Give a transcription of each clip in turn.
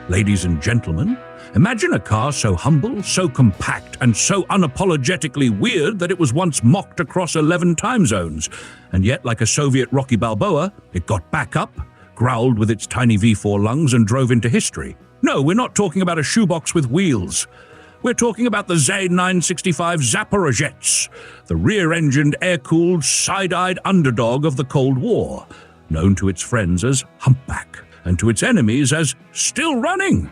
Ladies and gentlemen, imagine a car so humble, so compact, and so unapologetically weird that it was once mocked across 11 time zones. And yet, like a Soviet Rocky Balboa, it got back up, growled with its tiny V4 lungs, and drove into history. No, we're not talking about a shoebox with wheels. We're talking about the ZAZ-965 Zaporozhets, the rear-engined, air-cooled, side-eyed underdog of the Cold War, known to its friends as Humpback, and to its enemies as still running.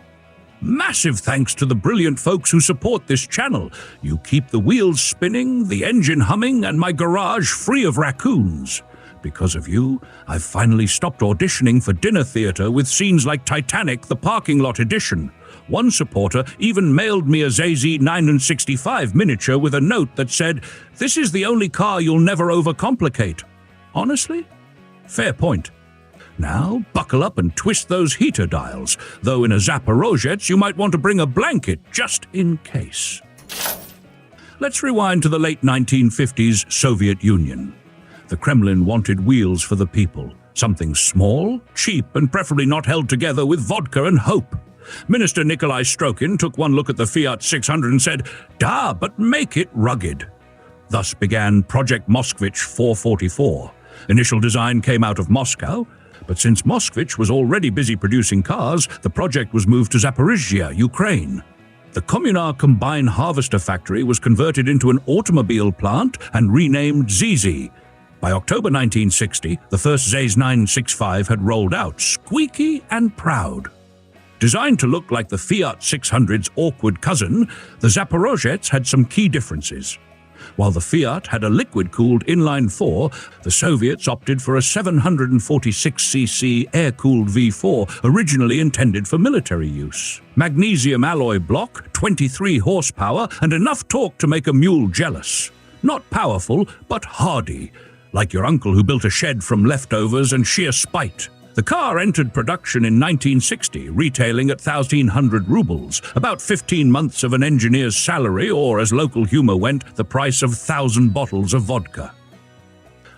Massive thanks to the brilliant folks who support this channel. You keep the wheels spinning, the engine humming, and my garage free of raccoons. Because of you, I've finally stopped auditioning for dinner theater with scenes like Titanic, the parking lot edition. One supporter even mailed me a ZAZ-965 miniature with a note that said, "This is the only car you'll never overcomplicate." Honestly? Fair point. Now, buckle up and twist those heater dials, though in a Zaporozhets you might want to bring a blanket just in case. Let's rewind to the late 1950s Soviet Union. The Kremlin wanted wheels for the people, something small, cheap, and preferably not held together with vodka and hope. Minister Nikolai Strokin took one look at the Fiat 600 and said, "Da, but make it rugged." Thus began Project Moskvich 444. Initial design came out of Moscow, but since Moskvich was already busy producing cars, the project was moved to Zaporozhets, Ukraine. The Kommunar Combine Harvester Factory was converted into an automobile plant and renamed ZZ. By October 1960, the first ZAZ-965 had rolled out, squeaky and proud. Designed to look like the Fiat 600's awkward cousin, the Zaporozhets had some key differences. While the Fiat had a liquid-cooled inline-4, the Soviets opted for a 746cc air-cooled V4, originally intended for military use. Magnesium alloy block, 23 horsepower, and enough torque to make a mule jealous. Not powerful, but hardy, like your uncle who built a shed from leftovers and sheer spite. The car entered production in 1960, retailing at 1,300 roubles, about 15 months of an engineer's salary, or as local humor went, the price of 1,000 bottles of vodka.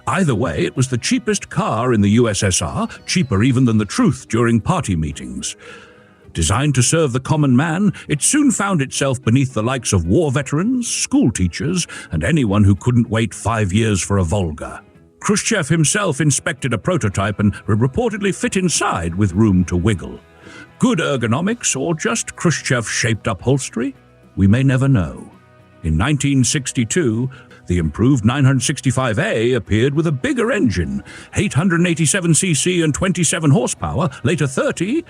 Either way, it was the cheapest car in the USSR, cheaper even than the truth during party meetings. Designed to serve the common man, it soon found itself beneath the likes of war veterans, school teachers, and anyone who couldn't wait 5 years for a Volga. Khrushchev himself inspected a prototype and reportedly fit inside with room to wiggle. Good ergonomics or just Khrushchev-shaped upholstery? We may never know. In 1962, the improved 965A appeared with a bigger engine, 887cc and 27 horsepower, later 30,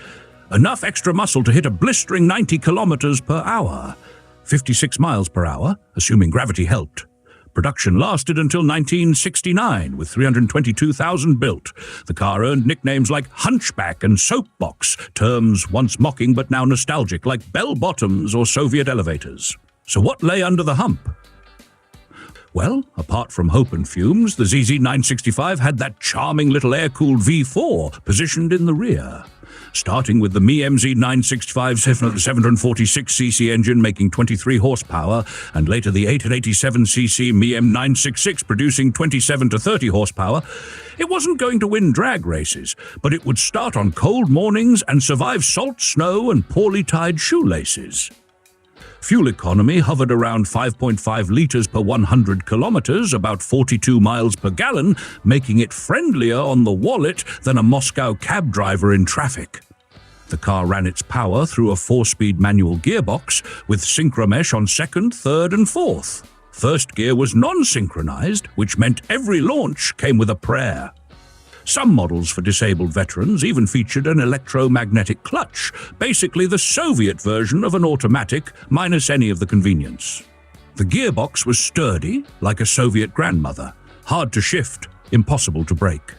enough extra muscle to hit a blistering 90 kilometers per hour, 56 miles per hour, assuming gravity helped. Production lasted until 1969, with 322,000 built. The car earned nicknames like Hunchback and Soapbox, terms once mocking but now nostalgic, like bell-bottoms or Soviet elevators. So what lay under the hump? Well, apart from hope and fumes, the ZZ-965 had that charming little air-cooled V4 positioned in the rear. Starting with the MZ-965 746cc engine making 23 horsepower, and later the 887cc M966 producing 27 to 30 horsepower, it wasn't going to win drag races, but it would start on cold mornings and survive salt, snow, and poorly tied shoelaces. Fuel economy hovered around 5.5 liters per 100 kilometers, about 42 miles per gallon, making it friendlier on the wallet than a Moscow cab driver in traffic. The car ran its power through a 4-speed manual gearbox with synchromesh on second, third, and fourth. First gear was non-synchronized, which meant every launch came with a prayer. Some models for disabled veterans even featured an electromagnetic clutch, basically the Soviet version of an automatic, minus any of the convenience. The gearbox was sturdy, like a Soviet grandmother, hard to shift, impossible to break.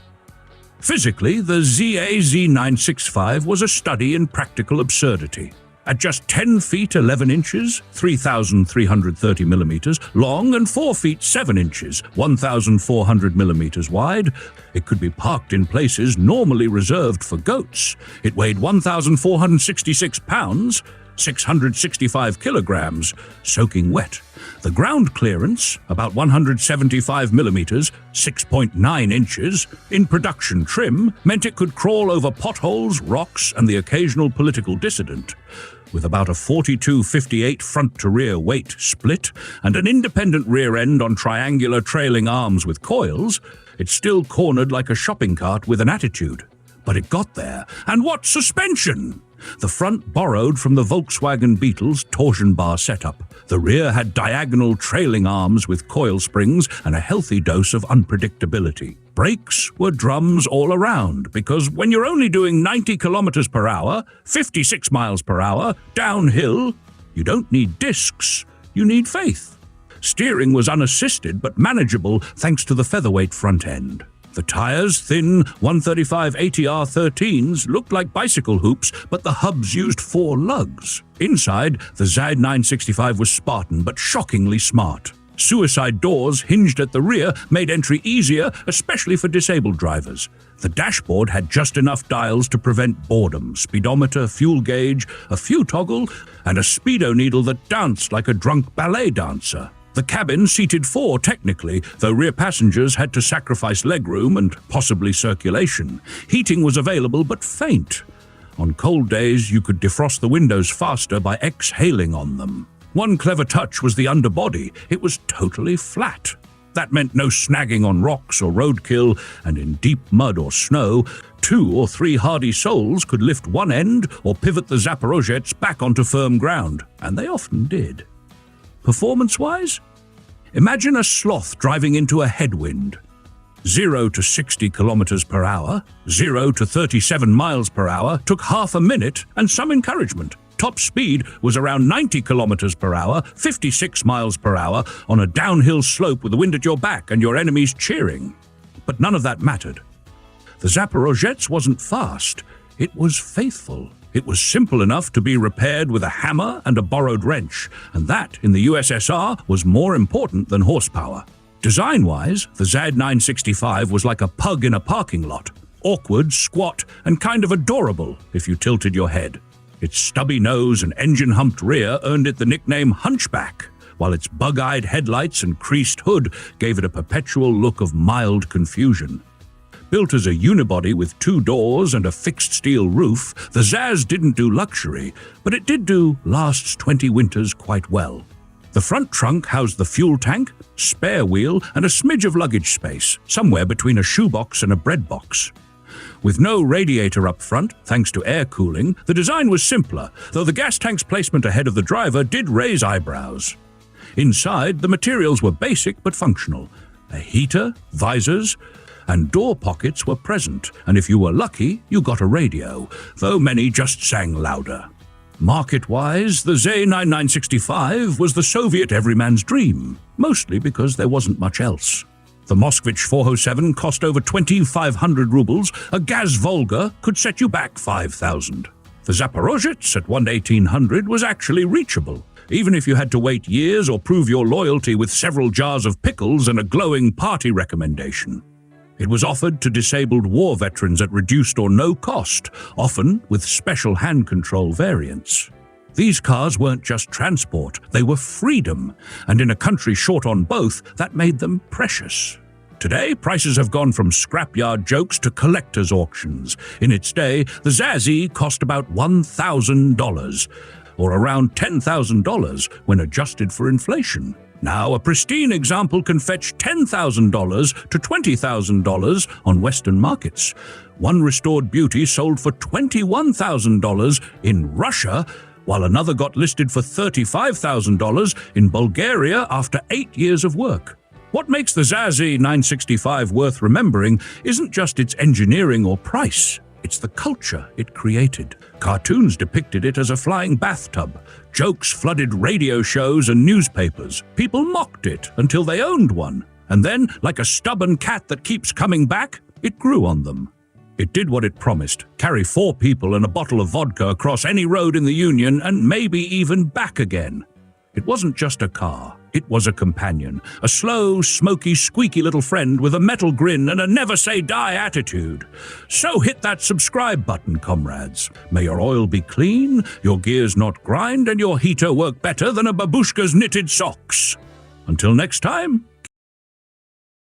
Physically, the ZAZ-965 was a study in practical absurdity. At just 10 feet 11 inches, 3,330 millimeters long, and 4 feet 7 inches, 1,400 millimeters wide, it could be parked in places normally reserved for goats. It weighed 1,466 pounds, 665 kilograms, soaking wet. The ground clearance, about 175 millimeters, 6.9 inches, in production trim, meant it could crawl over potholes, rocks, and the occasional political dissident. With about a 42-58 front-to-rear weight split and an independent rear end on triangular trailing arms with coils, it still cornered like a shopping cart with an attitude. But it got there, and what suspension! The front borrowed from the Volkswagen Beetle's torsion bar setup. The rear had diagonal trailing arms with coil springs and a healthy dose of unpredictability. Brakes were drums all around, because when you're only doing 90 kilometers per hour, 56 miles per hour, downhill, you don't need discs, you need faith. Steering was unassisted but manageable thanks to the featherweight front end. The tires, thin 135 ATR13s, looked like bicycle hoops, but the hubs used 4 lugs. Inside, the ZAZ-965 was Spartan but shockingly smart. Suicide doors hinged at the rear made entry easier, especially for disabled drivers. The dashboard had just enough dials to prevent boredom: speedometer, fuel gauge, a few toggle, and a speedo needle that danced like a drunk ballet dancer. The cabin seated 4 technically, though rear passengers had to sacrifice legroom and possibly circulation. Heating was available but faint. On cold days, you could defrost the windows faster by exhaling on them. One clever touch was the underbody. It was totally flat. That meant no snagging on rocks or roadkill, and in deep mud or snow, 2 or 3 hardy souls could lift one end or pivot the Zaporozhets back onto firm ground, and they often did. Performance-wise? Imagine a sloth driving into a headwind. 0 to 60 kilometers per hour, 0 to 37 miles per hour took half a minute and some encouragement. Top speed was around 90 kilometers per hour, 56 miles per hour, on a downhill slope with the wind at your back and your enemies cheering. But none of that mattered. The Zaporozhets wasn't fast, it was faithful. It was simple enough to be repaired with a hammer and a borrowed wrench, and that, in the USSR, was more important than horsepower. Design-wise, the ZAZ-965 was like a pug in a parking lot. Awkward, squat, and kind of adorable if you tilted your head. Its stubby nose and engine-humped rear earned it the nickname Hunchback, while its bug-eyed headlights and creased hood gave it a perpetual look of mild confusion. Built as a unibody with 2 doors and a fixed steel roof, the ZAZ didn't do luxury, but it did do lasts 20 winters quite well. The front trunk housed the fuel tank, spare wheel, and a smidge of luggage space, somewhere between a shoebox and a bread box. With no radiator up front, thanks to air cooling, the design was simpler, though the gas tank's placement ahead of the driver did raise eyebrows. Inside, the materials were basic but functional. A heater, visors, and door pockets were present, and if you were lucky, you got a radio, though many just sang louder. Market-wise, the ZAZ-965 was the Soviet everyman's dream, mostly because there wasn't much else. The Moskvich 407 cost over 2,500 rubles, a Gaz Volga could set you back 5,000. The Zaporozhets at 1,800 was actually reachable, even if you had to wait years or prove your loyalty with several jars of pickles and a glowing party recommendation. It was offered to disabled war veterans at reduced or no cost, often with special hand control variants. These cars weren't just transport, they were freedom, and in a country short on both, that made them precious. Today, prices have gone from scrapyard jokes to collector's auctions. In its day, the ZAZ cost about $1,000, or around $10,000 when adjusted for inflation. Now, a pristine example can fetch $10,000 to $20,000 on Western markets. One restored beauty sold for $21,000 in Russia, while another got listed for $35,000 in Bulgaria after 8 years of work. What makes the ZAZ-965 worth remembering isn't just its engineering or price. It's the culture it created. Cartoons depicted it as a flying bathtub. Jokes flooded radio shows and newspapers. People mocked it until they owned one. And then, like a stubborn cat that keeps coming back, it grew on them. It did what it promised: carry 4 people and a bottle of vodka across any road in the Union and maybe even back again. It wasn't just a car. It was a companion, a slow, smoky, squeaky little friend with a metal grin and a never-say-die attitude. So hit that subscribe button, comrades. May your oil be clean, your gears not grind, and your heater work better than a babushka's knitted socks. Until next time,